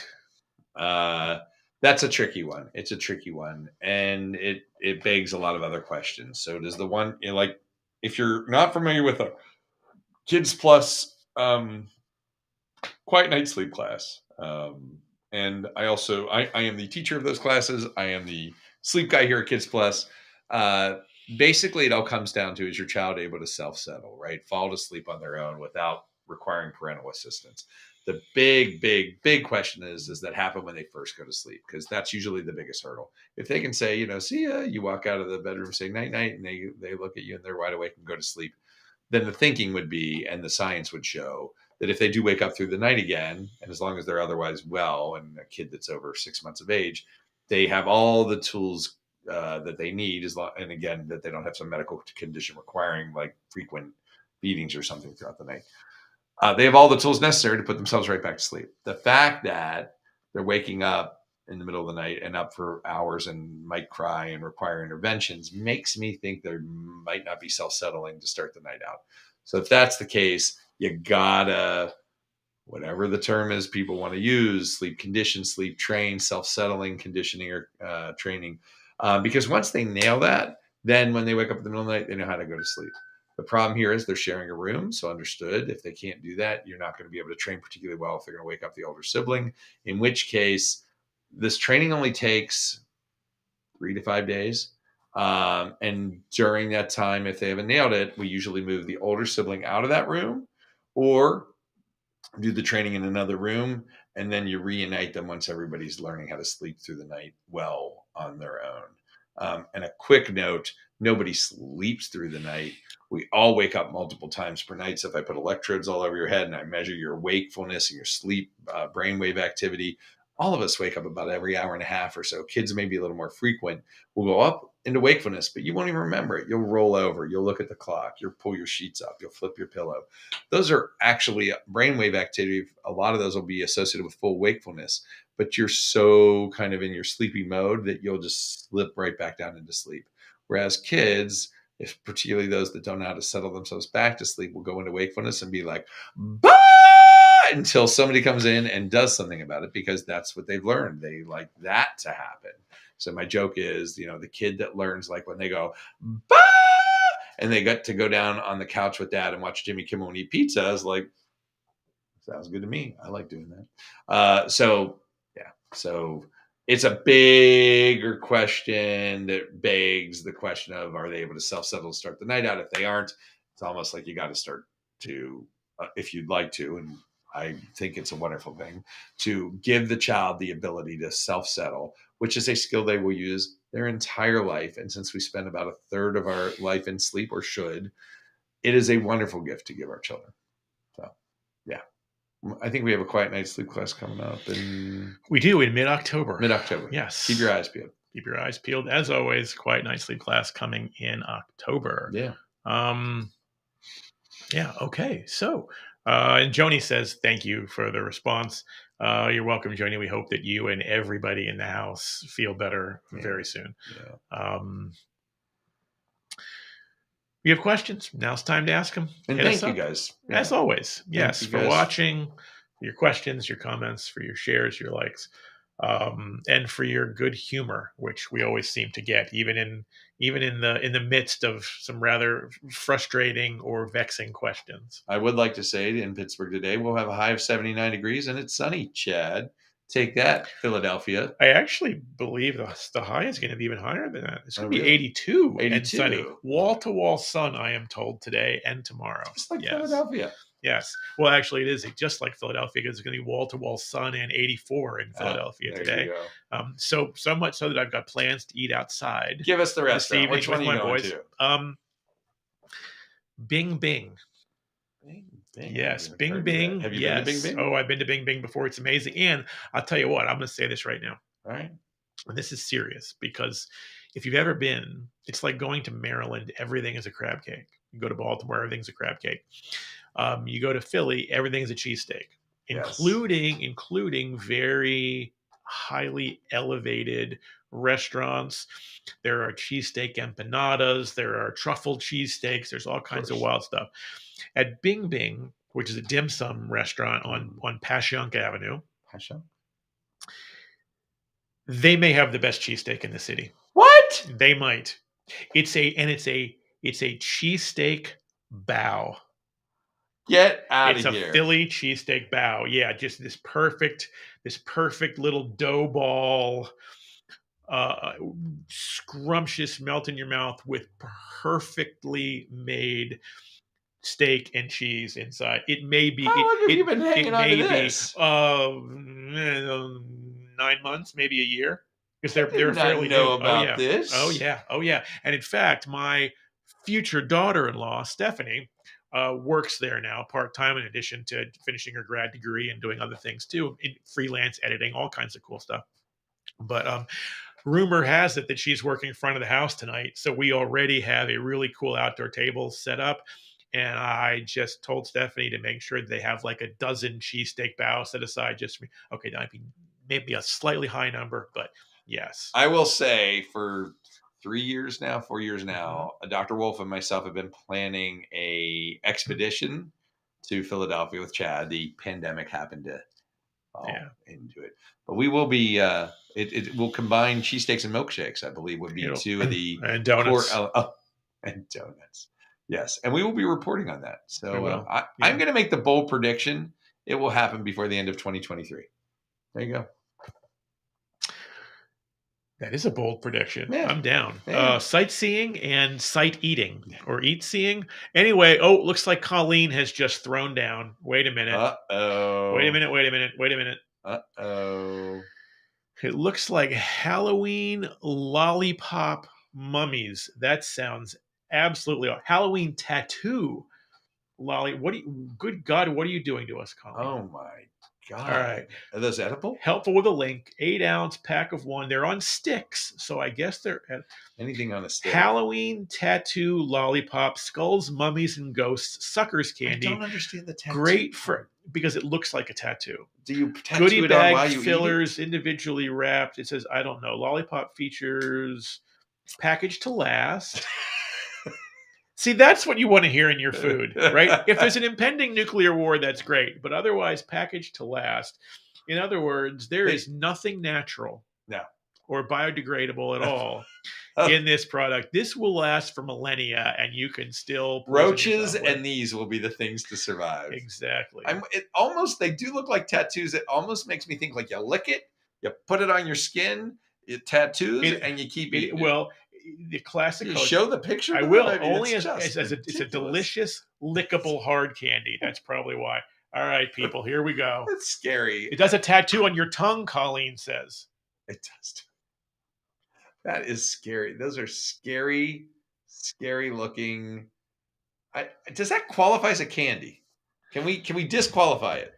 That's a tricky one. It's a tricky one, and it begs a lot of other questions. So does the one, like, if you're not familiar with a Kids Plus Quiet Night Sleep class, and I also I am the teacher of those classes. I am the sleep guy here at Kids Plus. Basically, it all comes down to, is your child able to self-settle, right? Fall to sleep on their own without requiring parental assistance. The big question is, does that happen when they first go to sleep? Because that's usually the biggest hurdle. If they can say, see ya, you walk out of the bedroom saying night night, and they look at you and they're wide awake and go to sleep, then the thinking would be, and the science would show, that if they do wake up through the night again, and as long as they're otherwise well, and a kid that's over 6 months of age, they have all the tools that they need, and again, that they don't have some medical condition requiring like frequent feedings or something throughout the night. They have all the tools necessary to put themselves right back to sleep. The fact that they're waking up in the middle of the night and up for hours and might cry and require interventions makes me think they might not be self-settling to start the night out. So if that's the case, you gotta, whatever the term is people want to use, sleep condition, sleep train, self-settling conditioning or training. Because once they nail that, then when they wake up in the middle of the night, they know how to go to sleep. The problem here is they're sharing a room. So understood, if they can't do that, you're not going to be able to train particularly well if they're going to wake up the older sibling, in which case this training only takes 3 to 5 days. And during that time, if they haven't nailed it, we usually move the older sibling out of that room or do the training in another room. And then you reunite them once everybody's learning how to sleep through the night well on their own. And a quick note, nobody sleeps through the night. We all wake up multiple times per night. So if I put electrodes all over your head and I measure your wakefulness and your sleep brainwave activity, all of us wake up about every hour and a half or so. Kids may be a little more frequent. We'll go up into wakefulness, but you won't even remember it. You'll roll over. You'll look at the clock. You'll pull your sheets up. You'll flip your pillow. Those are actually brainwave activity. A lot of those will be associated with full wakefulness, but you're so kind of in your sleepy mode that you'll just slip right back down into sleep. Whereas kids, if particularly those that don't know how to settle themselves back to sleep, will go into wakefulness and be like, bah! Until somebody comes in and does something about it, because that's what they've learned. They like that to happen. So my joke is, the kid that learns, like when they go, bah! And they get to go down on the couch with dad and watch Jimmy Kimmel and eat pizza, is like, sounds good to me. I like doing that. So it's a bigger question that begs the question of, are they able to self-settle to start the night out? If they aren't, it's almost like you got to start to, if you'd like to, and I think it's a wonderful thing, to give the child the ability to self-settle, which is a skill they will use their entire life. And since we spend about a third of our life in sleep, or should, it is a wonderful gift to give our children. So, yeah. I think we have a quiet night sleep class coming up We do in mid-October. Mid-October. Yes. Keep your eyes peeled. Keep your eyes peeled. As always, quiet night sleep class coming in October. Yeah. Yeah. Okay. So, and Joni says, thank you for the response. You're welcome, Joni. We hope that you and everybody in the house feel better very soon. Yeah. You have questions? Now it's time to ask them. And thank you guys. Yeah. As always. Yes. For watching, for your questions, your comments, for your shares, your likes, and for your good humor, which we always seem to get, even in the midst of some rather frustrating or vexing questions. I would like to say, in Pittsburgh today, we'll have a high of 79 degrees and it's sunny, Chad. Take that, Philadelphia. I actually believe the high is going to be even higher than that. It's going to be 82 and sunny. Wall-to-wall sun, I am told, today and tomorrow. Just like Philadelphia. Yes. Well, actually, it is just like Philadelphia, because it's going to be wall-to-wall sun and 84 in Philadelphia today. So much so that I've got plans to eat outside. Give us the restaurant. Which one are you going to? Bing Bing. Bing. Yes, Bing Bing. Have you been to Bing Bing? Oh, I've been to Bing Bing before. It's amazing. And I'll tell you what, I'm going to say this right now. All right. And this is serious, because if you've ever been, it's like going to Maryland. Everything is a crab cake. You go to Baltimore, everything's a crab cake. You go to Philly, everything's a cheesesteak, including very highly elevated restaurants. There are cheesesteak empanadas. There are truffle cheesesteaks. There's all kinds of wild stuff. At Bing Bing, which is a dim sum restaurant on Passyunk Avenue, they may have the best cheesesteak in the city. What? They might. It's a cheesesteak bao. Get out of here. It's a Philly cheesesteak bao. Yeah, just this perfect little dough ball, scrumptious, melt in your mouth with perfectly made steak and cheese inside. It may be. How long have you been hanging on to this? 9 months, maybe a year, because they're fairly new. About this. Oh yeah. And in fact, my future daughter-in-law, Stephanie, works there now part-time, in addition to finishing her grad degree and doing other things too, in freelance editing, all kinds of cool stuff. But rumor has it that she's working in front of the house tonight, so we already have a really cool outdoor table set up. And I just told Stephanie to make sure that they have like a dozen cheesesteak bao set aside just for me. Okay, that might be maybe a slightly high number, but yes. I will say, for 4 years now, Dr. Wolf and myself have been planning a expedition to Philadelphia with Chad. The pandemic happened to into it, but we will be. It will combine cheesesteaks and milkshakes, I believe, would be two of the and donuts and donuts. Yes, and we will be reporting on that. So I'm going to make the bold prediction: it will happen before the end of 2023. There you go. That is a bold prediction. Yeah. I'm down. Yeah. Sightseeing and sight eating or eat seeing. Anyway, looks like Colleen has just thrown down. Wait a minute. Wait a Uh-oh. minute. Wait a minute. Wait a minute. Uh-oh. It looks like Halloween lollipop mummies. That sounds absolutely Halloween tattoo lolly. Good God, what are you doing to us, Colleen? Oh my All God. right. Are those edible? Helpful with a link, 8-ounce pack of one. They're on sticks, so I guess they're Anything on a stick? Halloween tattoo lollipop, skulls, mummies, and ghosts, suckers candy. I don't understand the tattoo. Great because it looks like a tattoo. Do you tattoo Goodie it on bag while you fillers, individually wrapped. It says, I don't know. Lollipop features package to last. See, that's what you want to hear in your food, right? If there's an impending nuclear war, that's great. But otherwise, package to last. In other words, there is nothing natural or biodegradable at all in this product. This will last for millennia, and you can still roaches and these will be the things to survive. Exactly. They do look like tattoos. It almost makes me think like you lick it, you put it on your skin, it tattoos, and you keep eating it. Well, the classic. You show the picture. I will. Only as it's a delicious, lickable hard candy. That's probably why. All right, people, here we go. It's scary. It does a tattoo on your tongue, Colleen says. It does. That is scary. Those are scary, scary looking. Does that qualify as a candy? Can we disqualify it?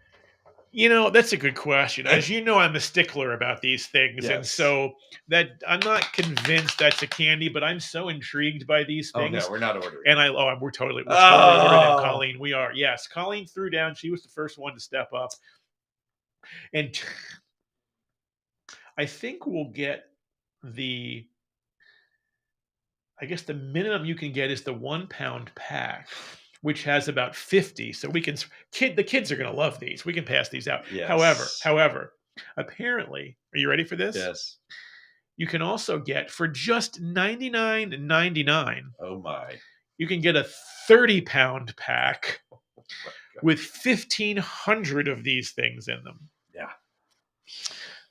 That's a good question. As you know, I'm a stickler about these things. Yes. And so that I'm not convinced that's a candy, but I'm so intrigued by these things. Oh, no, we're not ordering. And we're totally ordering them, Colleen. We are. Yes. Colleen threw down. She was the first one to step up. And I think we'll get the minimum you can get is the 1 pound pack, which has about 50. So the kids are going to love these. We can pass these out. Yes. However, apparently, are you ready for this? Yes. You can also get for just $99.99. Oh my. You can get a 30-pound pack with 1,500 of these things in them. Yeah.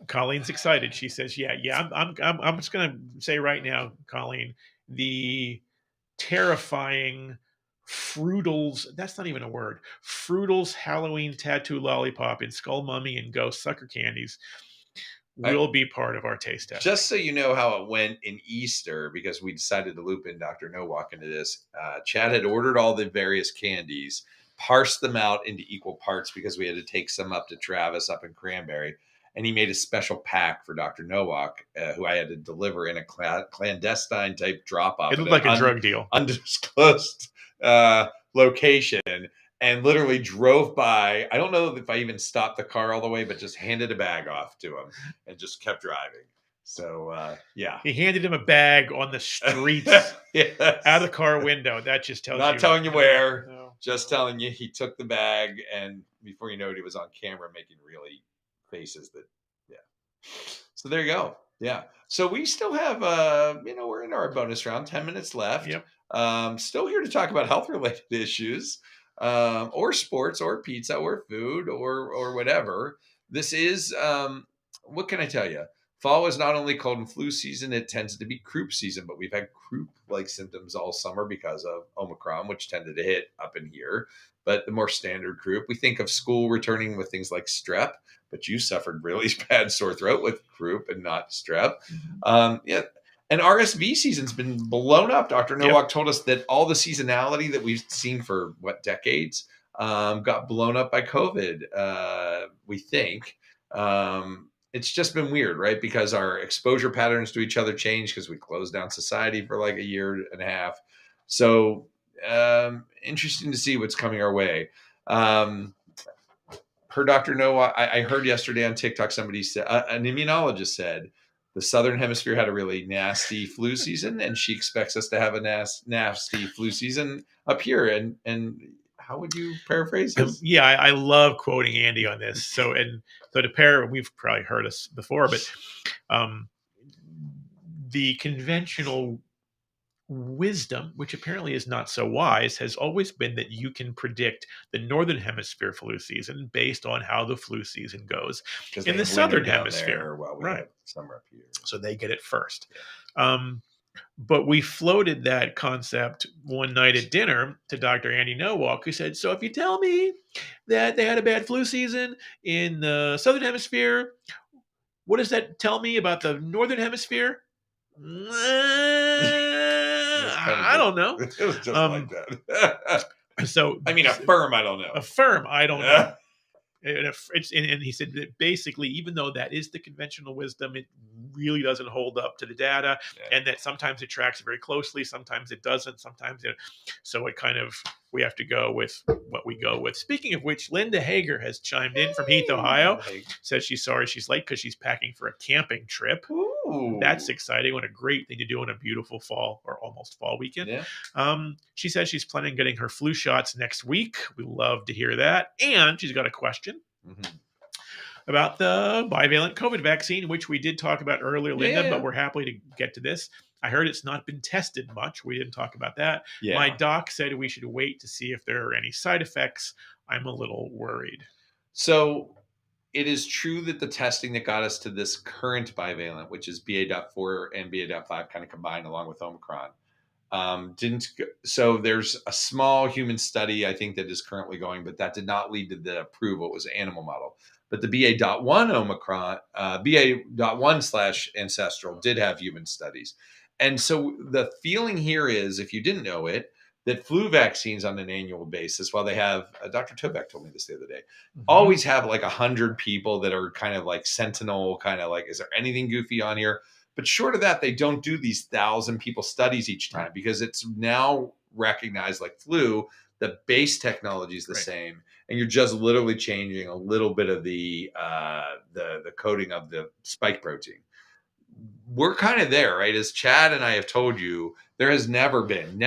Colleen's excited. She says, "Yeah. I'm just going to say right now, Colleen, the terrifying Fruitals, that's not even a word, Fruitals Halloween tattoo lollipop in Skull Mummy and Ghost sucker candies will be part of our taste test. Just so you know how it went in Easter, because we decided to loop in Dr. Nowak into this, Chad had ordered all the various candies, parsed them out into equal parts because we had to take some up to Travis up in Cranberry. And he made a special pack for Dr. Nowak, who I had to deliver in a clandestine type drop off. It looked like a drug deal. Undisclosed location, and literally drove by. I don't know if I even stopped the car all the way, but just handed a bag off to him and just kept driving. So, yeah. He handed him a bag on the streets yes. out of the car window. That just tells you. Not telling you where, just telling you he took the bag, and before you know it, he was on camera making really faces that, so there you go. Yeah. So we still have, we're in our bonus round, 10 minutes left. Yep. Still here to talk about health related issues, or sports or pizza or food or whatever. This is, what can I tell you? Fall is not only cold and flu season, it tends to be croup season, but we've had croup-like symptoms all summer because of Omicron, which tended to hit up in here. But the more standard croup, we think of school returning with things like strep, but you suffered really bad sore throat with croup and not strep. Mm-hmm. And RSV season's been blown up. Dr. Nowak told us that all the seasonality that we've seen for decades got blown up by COVID, we think. It's just been weird, right? Because our exposure patterns to each other change because we closed down society for like a year and a half. So interesting to see what's coming our way. Per Dr. Nowak, I heard yesterday on TikTok, somebody said, an immunologist said, the Southern Hemisphere had a really nasty flu season, and she expects us to have a nasty flu season up here. And how would you paraphrase this? Yeah, I love quoting Andy on this. So to pair, we've probably heard us before, but the conventional wisdom, which apparently is not so wise, has always been that you can predict the northern hemisphere flu season based on how the flu season goes because in they the have winter southern down hemisphere. there while we Right. have summer up here. So they get it first. But we floated that concept one night at dinner to Dr. Andy Nowalk, who said, so if you tell me that they had a bad flu season in the southern hemisphere, what does that tell me about the northern hemisphere? I don't know. It was just like that. So I mean, affirm, I don't know. Affirm, I don't know. And he said that basically, even though that is the conventional wisdom, it really doesn't hold up to the data, and that sometimes it tracks very closely, sometimes it doesn't, so it kind of, we have to go with what we go with. Speaking of which, Linda Hager has chimed in from Heath, Ohio, says she's sorry she's late because she's packing for a camping trip. Ooh. That's exciting. What a great thing to do on a beautiful fall or almost fall weekend. Yeah. She says she's planning on getting her flu shots next week. We love to hear that. And she's got a question about the bivalent COVID vaccine, which we did talk about earlier, Linda, but we're happy to get to this. I heard it's not been tested much. We didn't talk about that. Yeah. My doc said we should wait to see if there are any side effects. I'm a little worried. So it is true that the testing that got us to this current bivalent, which is BA.4 and BA.5 kind of combined along with Omicron, so there's a small human study, I think, that is currently going, but that did not lead to the approval. It was an animal model. But the BA.1 Omicron, BA.1/ancestral did have human studies. And so the feeling here is, if you didn't know it, that flu vaccines on an annual basis, while they have, Dr. Tovek told me this the other day, always have like 100 people that are kind of like sentinel, kind of like, is there anything goofy on here? But short of that, they don't do these 1,000 people studies each time because it's now recognized, like flu, the base technology is the same, and you're just literally changing a little bit of the coding of the spike protein. We're kind of there, right? As Chad and I have told you, there has never been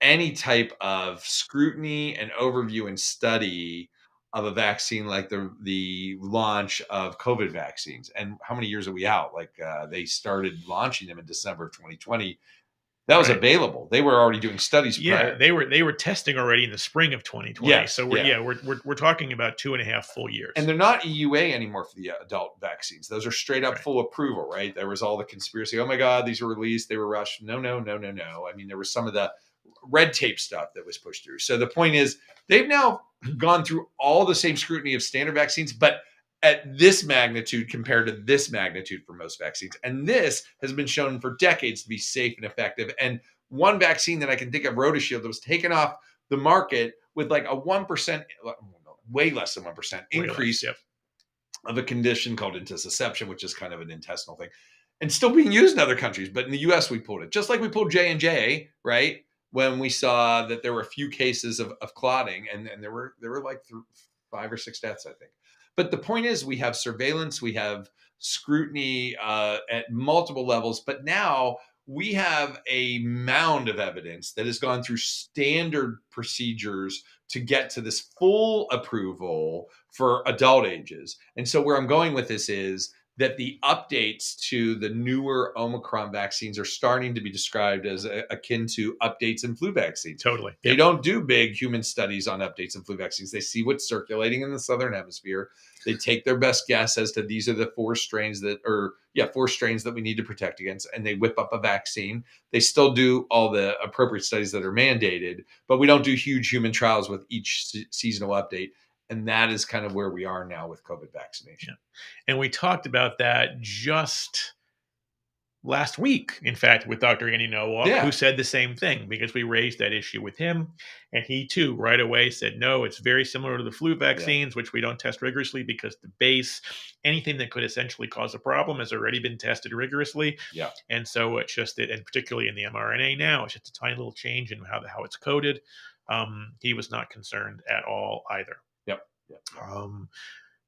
any type of scrutiny and overview and study of a vaccine like the launch of COVID vaccines. And how many years are we out? Like they started launching them in December of 2020. That was available. They were already doing studies. Yeah, prior. they were testing already in the spring of 2020. Yes, so we're talking about 2.5 full years. And they're not EUA anymore for the adult vaccines. Those are straight up full approval, right? There was all the conspiracy. Oh my God, these were released. They were rushed. No. I mean, there was some of the red tape stuff that was pushed through. So the point is, they've now gone through all the same scrutiny of standard vaccines, but at this magnitude compared to this magnitude for most vaccines. And this has been shown for decades to be safe and effective. And one vaccine that I can think of, RotaShield, that was taken off the market with like a 1%, way less than 1% increase of a condition called intussusception, which is kind of an intestinal thing, and still being used in other countries. But in the US, we pulled it, just like we pulled J&J, right? When we saw that there were a few cases of clotting, and there were like 5 or 6 deaths, I think. But the point is, we have surveillance, we have scrutiny at multiple levels, but now we have a mound of evidence that has gone through standard procedures to get to this full approval for adult ages. And so where I'm going with this is that the updates to the newer Omicron vaccines are starting to be described as akin to updates in flu vaccines. Totally. They don't do big human studies on updates in flu vaccines. They see what's circulating in the southern hemisphere. They take their best guess as to these are the 4 strains that we need to protect against, and they whip up a vaccine. They still do all the appropriate studies that are mandated, but we don't do huge human trials with each seasonal update. And that is kind of where we are now with COVID vaccination. Yeah. And we talked about that just last week, in fact, with Dr. Andy Nowalk, who said the same thing, because we raised that issue with him. And he, too, right away said, no, it's very similar to the flu vaccines, which we don't test rigorously because the base, anything that could essentially cause a problem has already been tested rigorously. Yeah. And so it's just that, and particularly in the mRNA now, it's just a tiny little change in how it's coded. He was not concerned at all either. Yep.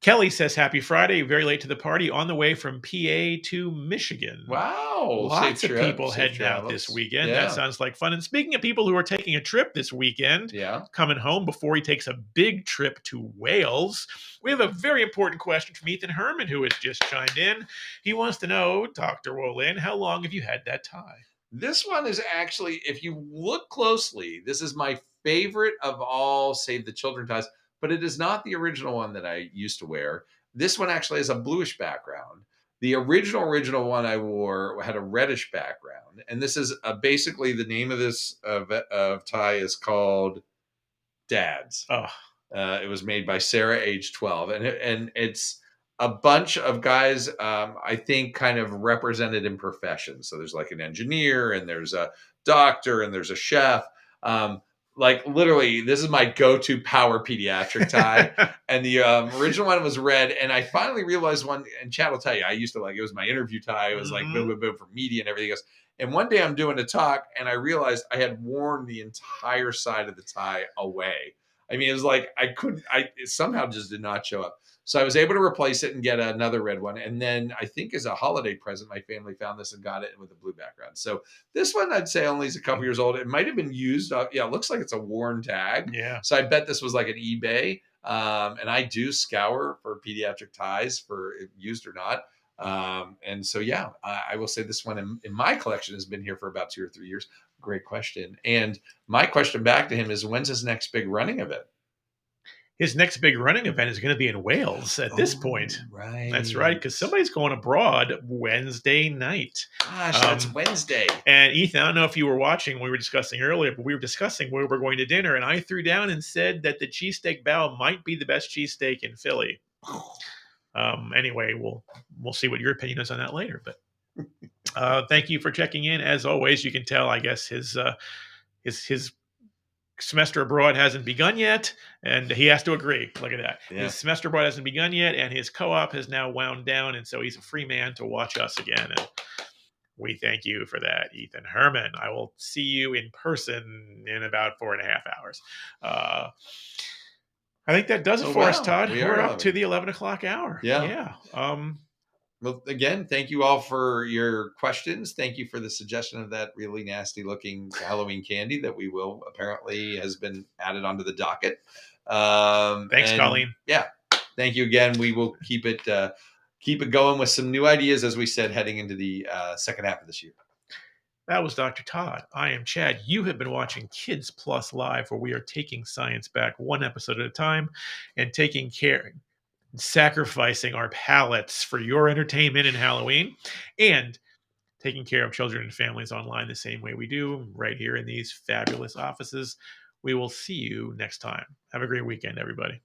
Kelly says, happy Friday, very late to the party, on the way from PA to Michigan. Wow. Lots of people heading out this weekend. That sounds like fun. And speaking of people who are taking a trip this weekend, coming home before he takes a big trip to Wales, we have a very important question from Ethan Herman, who has just chimed in. He wants to know, Dr. Wolin, how long have you had that tie? This one is actually, if you look closely, this is my favorite of all Save the Children ties, but it is not the original one that I used to wear. This one actually has a bluish background. The original one I wore had a reddish background, and this is basically the name of this of tie is called Dads. Oh, It was made by Sarah, age 12, and it's a bunch of guys. I think kind of represented in professions. So there's like an engineer, and there's a doctor, and there's a chef. Um, like literally, this is my go-to power pediatric tie. And the original one was red. And I finally realized one, and Chad will tell you, I used to like it was my interview tie. It was like boom, boom, boom for media and everything else. And one day I'm doing a talk, and I realized I had worn the entire side of the tie away. I mean, it was like it somehow just did not show up. So I was able to replace it and get another red one. And then I think as a holiday present, my family found this and got it with a blue background. So this one, I'd say only is a couple years old. It might have been used. Yeah, it looks like it's a worn tag. yeah. So I bet this was like an eBay. And I do scour for pediatric ties for used or not. And so, yeah, I will say this one in my collection has been here for about 2 or 3 years. Great question. And my question back to him is, when's his next big running event? His next big running event is going to be in Wales at this point. Right. That's right, because somebody's going abroad Wednesday night. Gosh, that's Wednesday. And Ethan, I don't know if you were watching, we were discussing earlier, but we were discussing where we're going to dinner, and I threw down and said that the cheesesteak bao might be the best cheesesteak in Philly. Anyway, we'll see what your opinion is on that later. But thank you for checking in. As always, you can tell, I guess his semester abroad hasn't begun yet, and he has to agree. Look at that. Yeah. His semester abroad hasn't begun yet, and his co-op has now wound down, and so he's a free man to watch us again. And we thank you for that, Ethan Herman. I will see you in person in about 4.5 hours. I think that does it for us, Todd. We're up to the 11 o'clock hour. Yeah. Well, again, thank you all for your questions. Thank you for the suggestion of that really nasty looking Halloween candy that we will apparently has been added onto the docket. Thanks, Colleen. Yeah. Thank you again. We will keep it going with some new ideas, as we said, heading into the second half of this year. That was Dr. Todd. I am Chad. You have been watching Kids Plus Live, where we are taking science back one episode at a time and taking care, sacrificing our palates for your entertainment in Halloween, and taking care of children and families online the same way we do right here in these fabulous offices. We will see you next time. Have a great weekend, everybody.